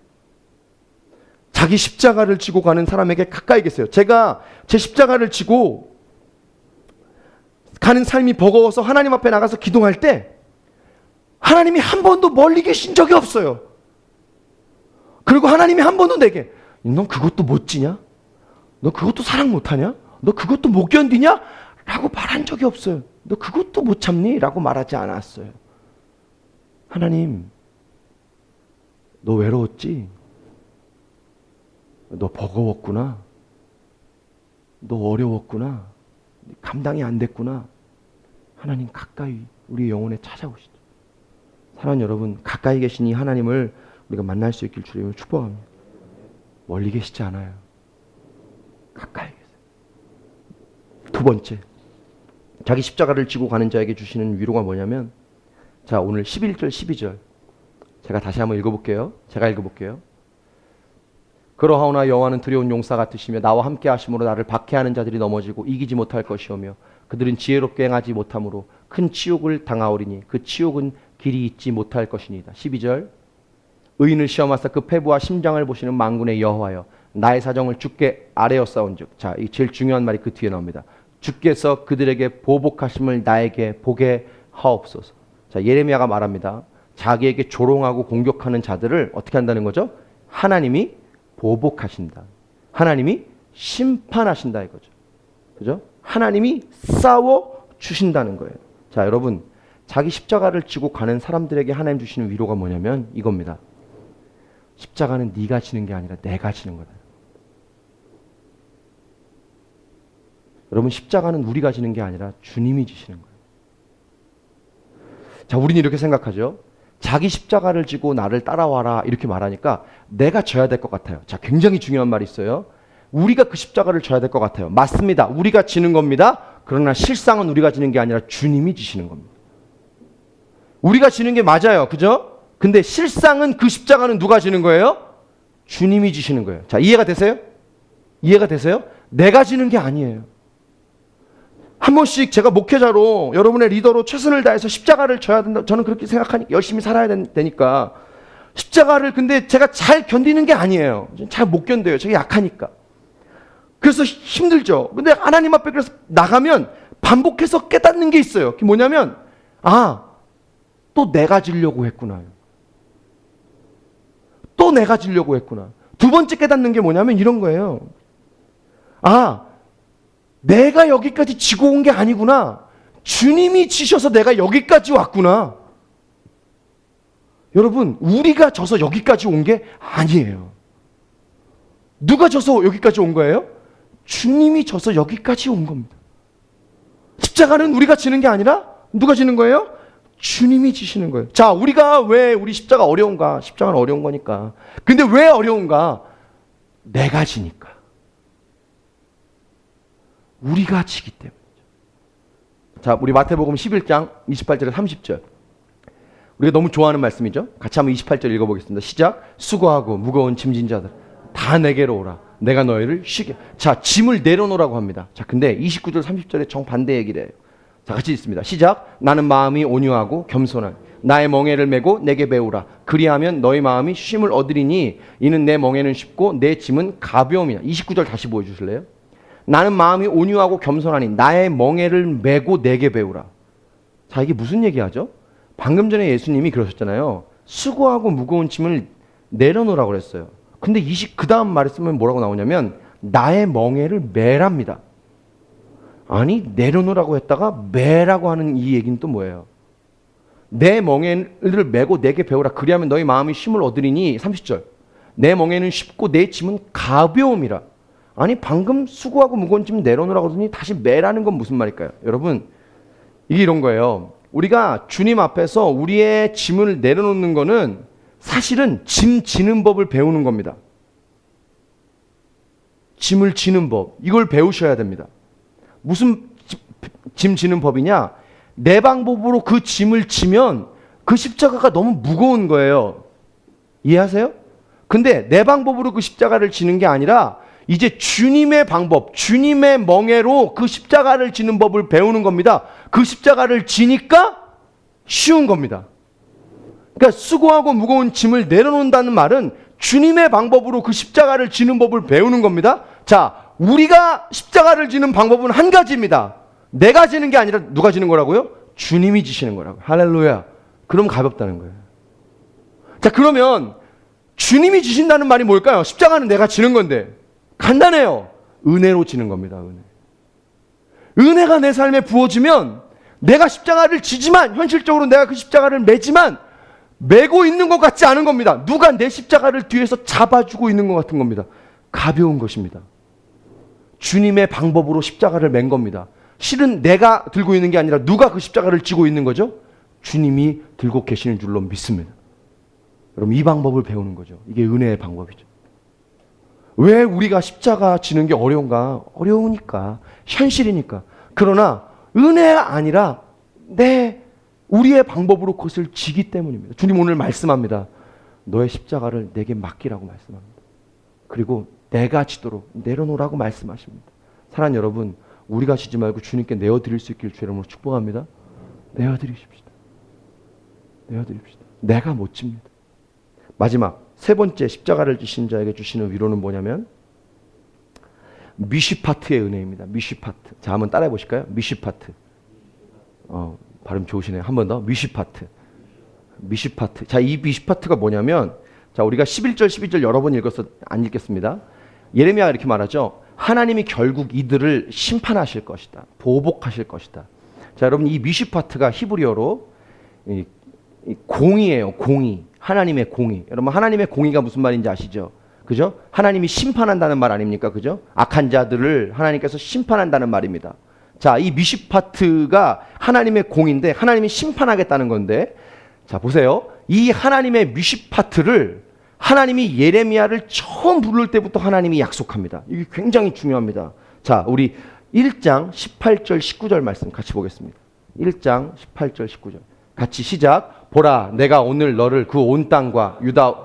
Speaker 1: 자기 십자가를 지고 가는 사람에게 가까이 계세요. 제가 제 십자가를 지고 가는 삶이 버거워서 하나님 앞에 나가서 기도할 때 하나님이 한 번도 멀리 계신 적이 없어요. 그리고 하나님이 한 번도 내게 넌 그것도 못 지냐? 너 그것도 사랑 못하냐? 너 그것도 못 견디냐? 라고 말한 적이 없어요. 너 그것도 못 참니? 라고 말하지 않았어요. 하나님, 너 외로웠지? 너 버거웠구나. 너 어려웠구나. 감당이 안 됐구나. 하나님 가까이 우리 영혼에 찾아오시죠. 사랑하는 여러분, 가까이 계신 이 하나님을 우리가 만날 수 있길 주님을 축복합니다. 멀리 계시지 않아요. 가까이 계세요. 두 번째, 자기 십자가를 지고 가는 자에게 주시는 위로가 뭐냐면, 자, 오늘 11절 12절 제가 다시 한번 읽어볼게요. 제가 읽어볼게요. 그러하오나 여호와는 두려운 용사 같으시며 나와 함께 하심으로 나를 박해하는 자들이 넘어지고 이기지 못할 것이오며 그들은 지혜롭게 행하지 못함으로 큰 치욕을 당하오리니 그 치욕은 길이 잊지 못할 것이니이다. 12절 의인을 시험하사 그 패부와 심장을 보시는 만군의 여호와여 나의 사정을 주께 아뢰었사온즉. 자, 이 제일 중요한 말이 그 뒤에 나옵니다. 주께서 그들에게 보복하심을 나에게 보게 하옵소서. 자, 예레미야가 말합니다. 자기에게 조롱하고 공격하는 자들을 어떻게 한다는 거죠? 하나님이 보복하신다. 하나님이 심판하신다 이거죠. 그죠? 하나님이 싸워 주신다는 거예요. 자, 여러분, 자기 십자가를 지고 가는 사람들에게 하나님 주시는 위로가 뭐냐면 이겁니다. 십자가는 네가 지는 게 아니라 내가 지는 거다. 여러분, 십자가는 우리가 지는 게 아니라 주님이 지시는 거예요. 자, 우리는 이렇게 생각하죠. 자기 십자가를 지고 나를 따라와라 이렇게 말하니까 내가 져야 될 것 같아요. 자, 굉장히 중요한 말이 있어요. 우리가 그 십자가를 져야 될 것 같아요. 맞습니다. 우리가 지는 겁니다. 그러나 실상은 우리가 지는 게 아니라 주님이 지시는 겁니다. 우리가 지는 게 맞아요. 그죠? 근데 실상은 그 십자가는 누가 지는 거예요? 주님이 지시는 거예요. 자, 이해가 되세요? 이해가 되세요? 내가 지는 게 아니에요. 한 번씩 제가 목회자로 여러분의 리더로 최선을 다해서 십자가를 져야 된다. 저는 그렇게 생각하니까 열심히 살아야 되니까 십자가를 근데 제가 잘 견디는 게 아니에요. 잘 못 견뎌요. 제가 약하니까. 그래서 힘들죠. 근데 하나님 앞에 그래서 나가면 반복해서 깨닫는 게 있어요. 그게 뭐냐면 또 내가 지려고 했구나. 또 내가 지려고 했구나. 두 번째 깨닫는 게 뭐냐면 이런 거예요. 내가 여기까지 지고 온 게 아니구나. 주님이 지셔서 내가 여기까지 왔구나. 여러분, 우리가 져서 여기까지 온 게 아니에요. 누가 져서 여기까지 온 거예요? 주님이 져서 여기까지 온 겁니다. 십자가는 우리가 지는 게 아니라 누가 지는 거예요? 주님이 지시는 거예요. 자, 우리가 왜 우리 십자가 어려운가? 십자가는 어려운 거니까. 근데 왜 어려운가? 내가 지니까. 우리가 지기 때문이죠. 자, 우리 마태복음 11장 28절에 30절. 우리가 너무 좋아하는 말씀이죠. 같이 한번 28절 읽어보겠습니다. 시작. 수고하고 무거운 짐진 자들 다 내게로 오라. 내가 너희를 쉬게. 자, 짐을 내려놓으라고 합니다. 자, 근데 29절 30절에 정반대 얘기를 해요. 자, 같이 읽습니다. 시작. 나는 마음이 온유하고 겸손한 나의 멍에를 메고 내게 배우라. 그리하면 너희 마음이 쉼을 얻으리니 이는 내 멍에는 쉽고 내 짐은 가벼움이라. 29절 다시 보여주실래요? 나는 마음이 온유하고 겸손하니 나의 멍에를 메고 내게 배우라. 자, 이게 무슨 얘기하죠? 방금 전에 예수님이 그러셨잖아요. 수고하고 무거운 짐을 내려놓으라고 그랬어요. 근데 그 다음 말을 쓰면 뭐라고 나오냐면 나의 멍에를 메랍니다. 아니, 내려놓으라고 했다가 메라고 하는 이 얘기는 또 뭐예요? 내 멍에를 메고 내게 배우라. 그리하면 너희 마음이 쉼을 얻으리니 30절. 내 멍에는 쉽고 내 짐은 가벼움이라. 아니, 방금 수고하고 무거운 짐 내려놓으라고 하더니 다시 매라는 건 무슨 말일까요? 여러분, 이게 이런 거예요. 우리가 주님 앞에서 우리의 짐을 내려놓는 거는 사실은 짐 지는 법을 배우는 겁니다. 짐을 지는 법, 이걸 배우셔야 됩니다. 무슨 짐 지는 법이냐? 내 방법으로 그 짐을 지면 그 십자가가 너무 무거운 거예요. 이해하세요? 근데 내 방법으로 그 십자가를 지는 게 아니라 이제 주님의 방법, 주님의 멍에로 그 십자가를 지는 법을 배우는 겁니다. 그 십자가를 지니까 쉬운 겁니다. 그러니까 수고하고 무거운 짐을 내려놓는다는 말은 주님의 방법으로 그 십자가를 지는 법을 배우는 겁니다. 자, 우리가 십자가를 지는 방법은 한 가지입니다. 내가 지는 게 아니라 누가 지는 거라고요? 주님이 지시는 거라고요. 할렐루야. 그럼 가볍다는 거예요. 자, 그러면 주님이 지신다는 말이 뭘까요? 십자가는 내가 지는 건데. 간단해요. 은혜로 지는 겁니다. 은혜가 내 삶에 부어지면 내가 십자가를 지지만 현실적으로 내가 그 십자가를 매지만 메고 있는 것 같지 않은 겁니다. 누가 내 십자가를 뒤에서 잡아주고 있는 것 같은 겁니다. 가벼운 것입니다. 주님의 방법으로 십자가를 맨 겁니다. 실은 내가 들고 있는 게 아니라 누가 그 십자가를 지고 있는 거죠? 주님이 들고 계시는 줄로 믿습니다. 여러분, 이 방법을 배우는 거죠. 이게 은혜의 방법이죠. 왜 우리가 십자가 지는 게 어려운가? 어려우니까, 현실이니까. 그러나 은혜가 아니라 우리의 방법으로 그것을 지기 때문입니다. 주님 오늘 말씀합니다. 너의 십자가를 내게 맡기라고 말씀합니다. 그리고 내가 지도록 내려놓으라고 말씀하십니다. 사랑하는 여러분, 우리가 지지 말고 주님께 내어드릴 수 있기를 주 이름으로 축복합니다. 내어드리십시다. 내어드립시다. 내가 못 집니다. 마지막 세 번째 십자가를 지신 자에게 주시는 위로는 뭐냐면 미시파트의 은혜입니다. 미시파트. 자, 한번 따라해 보실까요? 미시파트. 발음 좋으시네요. 한 번 더. 미시파트. 미시파트. 자, 이 미시파트가 뭐냐면, 자, 우리가 11절 12절 여러 번 읽어서 안 읽겠습니다. 예레미야가 이렇게 말하죠. 하나님이 결국 이들을 심판하실 것이다. 보복하실 것이다. 자, 여러분, 이 미슈파트가 히브리어로 이 공의예요. 공의. 하나님의 공의. 여러분, 하나님의 공의가 무슨 말인지 아시죠? 그죠? 하나님이 심판한다는 말 아닙니까? 그죠? 악한 자들을 하나님께서 심판한다는 말입니다. 자, 이 미슈파트가 하나님의 공인데 하나님이 심판하겠다는 건데, 자, 보세요. 이 하나님의 미슈파트를 하나님이 예레미야를 처음 부를 때부터 하나님이 약속합니다. 이게 굉장히 중요합니다. 자, 우리 1장 18절 19절 말씀 같이 보겠습니다. 1장 18절 19절 같이 시작. 보라, 내가 오늘 너를 그 온 땅과 유다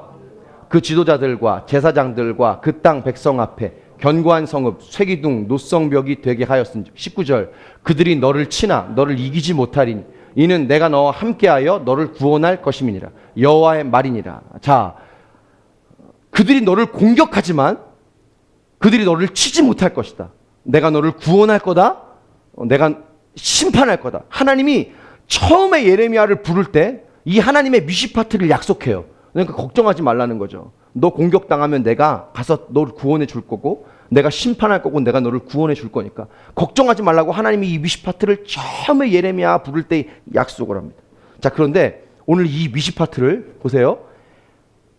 Speaker 1: 그 지도자들과 제사장들과 그 땅 백성 앞에 견고한 성읍 쇠기둥 노성벽이 되게 하였은지. 19절 그들이 너를 치나 너를 이기지 못하리니 이는 내가 너와 함께하여 너를 구원할 것임이니라. 여호와의 말이니라. 자, 그들이 너를 공격하지만 그들이 너를 치지 못할 것이다. 내가 너를 구원할 거다. 내가 심판할 거다. 하나님이 처음에 예레미야를 부를 때 이 하나님의 미슈파트를 약속해요. 그러니까 걱정하지 말라는 거죠. 너 공격당하면 내가 가서 너를 구원해 줄 거고 내가 심판할 거고 내가 너를 구원해 줄 거니까 걱정하지 말라고 하나님이 이 미슈파트를 처음에 예레미야 부를 때 약속을 합니다. 자, 그런데 오늘 이 미슈파트를 보세요.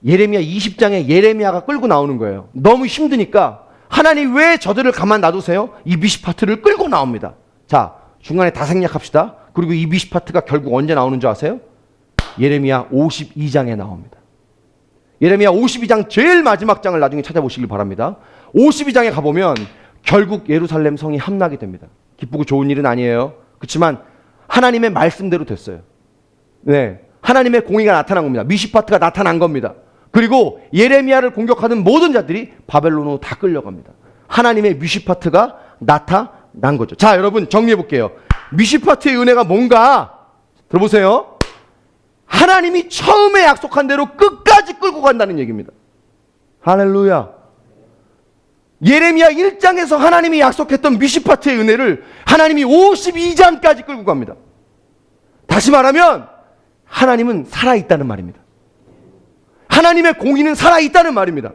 Speaker 1: 예레미야 20장에 예레미야가 끌고 나오는 거예요. 너무 힘드니까 하나님 왜 저들을 가만 놔두세요? 이 미슈파트를 끌고 나옵니다. 자, 중간에 다 생략합시다. 그리고 이 미슈파트가 결국 언제 나오는 줄 아세요? 예레미야 52장에 나옵니다. 예레미야 52장 제일 마지막 장을 나중에 찾아보시길 바랍니다. 52장에 가보면 결국 예루살렘 성이 함락이 됩니다. 기쁘고 좋은 일은 아니에요. 그렇지만 하나님의 말씀대로 됐어요. 네, 하나님의 공의가 나타난 겁니다. 미슈파트가 나타난 겁니다. 그리고 예레미야를 공격하는 모든 자들이 바벨론으로 다 끌려갑니다. 하나님의 미슈파트가 나타난 거죠. 자, 여러분 정리해 볼게요. 미슈파트의 은혜가 뭔가 들어보세요. 하나님이 처음에 약속한 대로 끝까지 끌고 간다는 얘기입니다. 할렐루야. 예레미야 1장에서 하나님이 약속했던 미슈파트의 은혜를 하나님이 52장까지 끌고 갑니다. 다시 말하면 하나님은 살아있다는 말입니다. 하나님의 공의는 살아있다는 말입니다.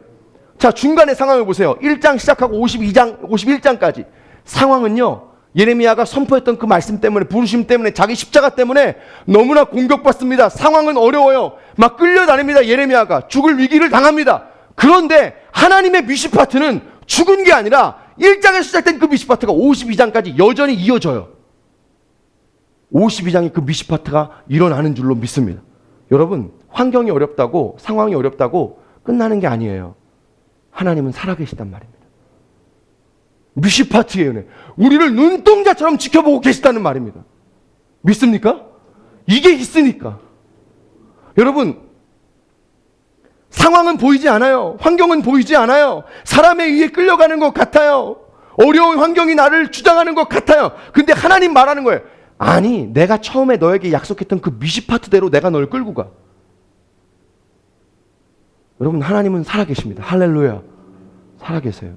Speaker 1: 자, 중간에 상황을 보세요. 1장 시작하고 51장까지 상황은요, 예레미야가 선포했던 그 말씀 때문에, 부르심 때문에, 자기 십자가 때문에 너무나 공격받습니다. 상황은 어려워요. 막 끌려다닙니다. 예레미야가 죽을 위기를 당합니다. 그런데 하나님의 미슈파트는 죽은 게 아니라 1장에 시작된 그 미슈파트가 52장까지 여전히 이어져요. 52장에 그 미슈파트가 일어나는 줄로 믿습니다. 여러분, 환경이 어렵다고, 상황이 어렵다고 끝나는 게 아니에요. 하나님은 살아계시단 말입니다. 미슈파트의 은혜, 우리를 눈동자처럼 지켜보고 계시다는 말입니다. 믿습니까? 이게 있으니까. 여러분, 상황은 보이지 않아요. 환경은 보이지 않아요. 사람에 의해 끌려가는 것 같아요. 어려운 환경이 나를 주장하는 것 같아요. 근데 하나님 말하는 거예요. 아니, 내가 처음에 너에게 약속했던 그 미슈파트대로 내가 널 끌고 가. 여러분, 하나님은 살아계십니다. 할렐루야. 살아계세요.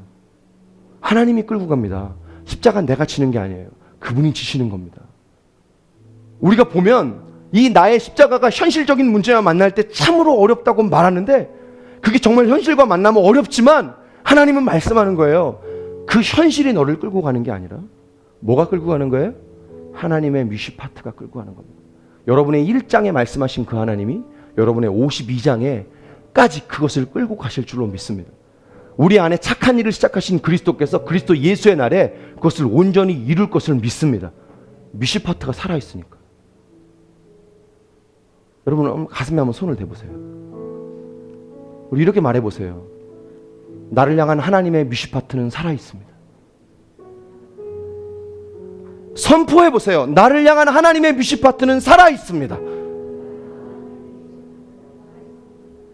Speaker 1: 하나님이 끌고 갑니다. 십자가는 내가 지는 게 아니에요. 그분이 지시는 겁니다. 우리가 보면 이 나의 십자가가 현실적인 문제와 만날 때 참으로 어렵다고 말하는데 그게 정말 현실과 만나면 어렵지만 하나님은 말씀하는 거예요. 그 현실이 너를 끌고 가는 게 아니라 뭐가 끌고 가는 거예요? 하나님의 미슈파트가 끌고 가는 겁니다. 여러분의 1장에 말씀하신 그 하나님이 여러분의 52장에까지 그것을 끌고 가실 줄로 믿습니다. 우리 안에 착한 일을 시작하신 그리스도께서 그리스도 예수의 날에 그것을 온전히 이룰 것을 믿습니다. 미슈파트가 살아있으니까. 여러분 가슴에 한번 손을 대보세요. 우리 이렇게 말해보세요. 나를 향한 하나님의 미슈파트는 살아있습니다. 선포해보세요. 나를 향한 하나님의 미슈파트는 살아있습니다.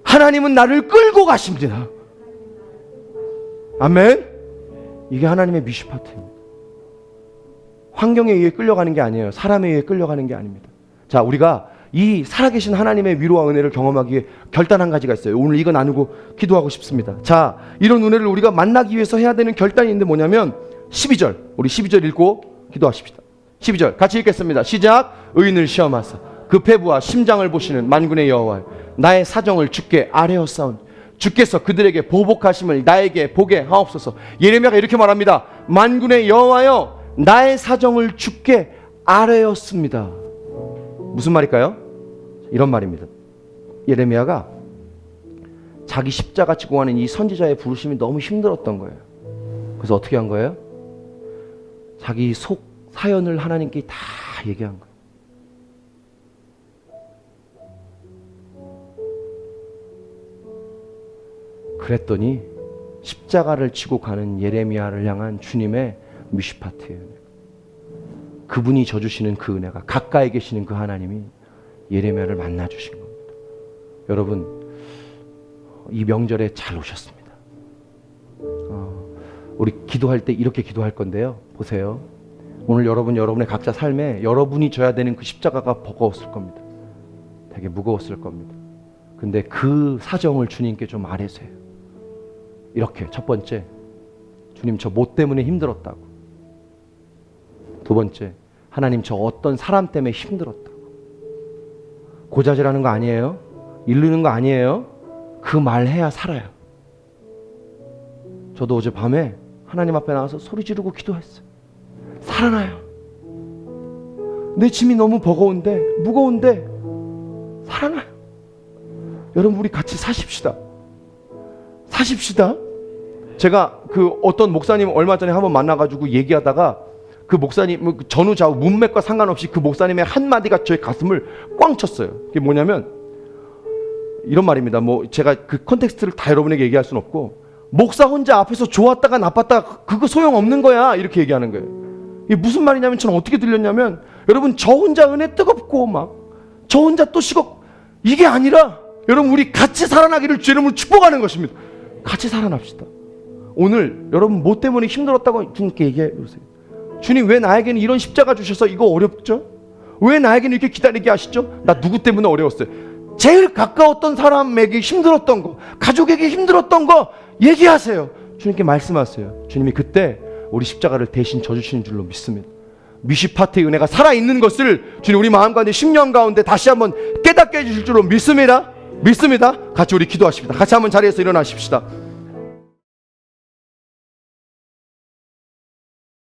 Speaker 1: 하나님은 나를 끌고 가십니다. 아멘. 이게 하나님의 미슈파트입니다. 환경에 의해 끌려가는 게 아니에요. 사람에 의해 끌려가는 게 아닙니다. 자, 우리가 이 살아계신 하나님의 위로와 은혜를 경험하기 위해 결단 한 가지가 있어요. 오늘 이거 나누고 기도하고 싶습니다. 자, 이런 은혜를 우리가 만나기 위해서 해야 되는 결단이 있는데 뭐냐면 12절, 우리 12절 읽고 기도하십시다. 12절 같이 읽겠습니다. 시작. 의인을 시험하사 그 폐부와 심장을 보시는 만군의 여호와, 나의 사정을 주께 아뢰었사오니 주께서 그들에게 보복하심을 나에게 보게 하옵소서. 예레미야가 이렇게 말합니다. 만군의 여호와여, 나의 사정을 주께 아뢰었습니다. 무슨 말일까요? 이런 말입니다. 예레미야가 자기 십자가 지고 가는 이 선지자의 부르심이 너무 힘들었던 거예요. 그래서 어떻게 한 거예요? 자기 속 사연을 하나님께 다 얘기한 거예요. 그랬더니 십자가를 지고 가는 예레미야를 향한 주님의 미시파트예요. 그분이 져주시는 그 은혜가, 가까이 계시는 그 하나님이 예레미야를 만나주신 겁니다. 여러분, 이 명절에 잘 오셨습니다. 우리 기도할 때 이렇게 기도할 건데요. 보세요. 오늘 여러분의 각자 삶에 여러분이 져야 되는 그 십자가가 버거웠을 겁니다. 되게 무거웠을 겁니다. 근데 그 사정을 주님께 좀 말해주세요. 이렇게 첫 번째, 주님 저 뭐 때문에 힘들었다고. 두 번째, 하나님 저 어떤 사람 때문에 힘들었다고. 고자질하는 거 아니에요. 이르는 거 아니에요. 그 말 해야 살아요. 저도 어제 밤에 하나님 앞에 나와서 소리 지르고 기도했어요. 살아나요. 내 짐이 너무 버거운데, 무거운데 살아나요. 여러분, 우리 같이 사십시다. 사십시다. 제가 그 어떤 목사님 얼마 전에 한번 만나가지고 얘기하다가 그 목사님 전후 좌우 문맥과 상관없이 그 목사님의 한마디가 저의 가슴을 꽝 쳤어요. 그게 뭐냐면 이런 말입니다. 뭐 제가 그 컨텍스트를 다 여러분에게 얘기할 수는 없고, 목사 혼자 앞에서 좋았다가 나빴다가 그거 소용없는 거야, 이렇게 얘기하는 거예요. 이게 무슨 말이냐면, 저는 어떻게 들렸냐면, 여러분 저 혼자 은혜 뜨겁고 막 저 혼자 또 식어, 이게 아니라 여러분 우리 같이 살아나기를 주 이름으로 축복하는 것입니다. 같이 살아납시다. 오늘 여러분 뭐 때문에 힘들었다고 주님께 얘기해 보세요. 주님, 왜 나에게는 이런 십자가 주셔서 이거 어렵죠? 왜 나에게는 이렇게 기다리게 하시죠? 나 누구 때문에 어려웠어요? 제일 가까웠던 사람에게 힘들었던 거, 가족에게 힘들었던 거 얘기하세요. 주님께 말씀하세요. 주님이 그때 우리 십자가를 대신 져주시는 줄로 믿습니다. 미시파트의 은혜가 살아있는 것을 주님 우리 마음 가운데, 심령 가운데 다시 한번 깨닫게 해주실 줄로 믿습니다. 믿습니다. 같이 우리 기도하십시다. 같이 한번 자리에서 일어나십시다.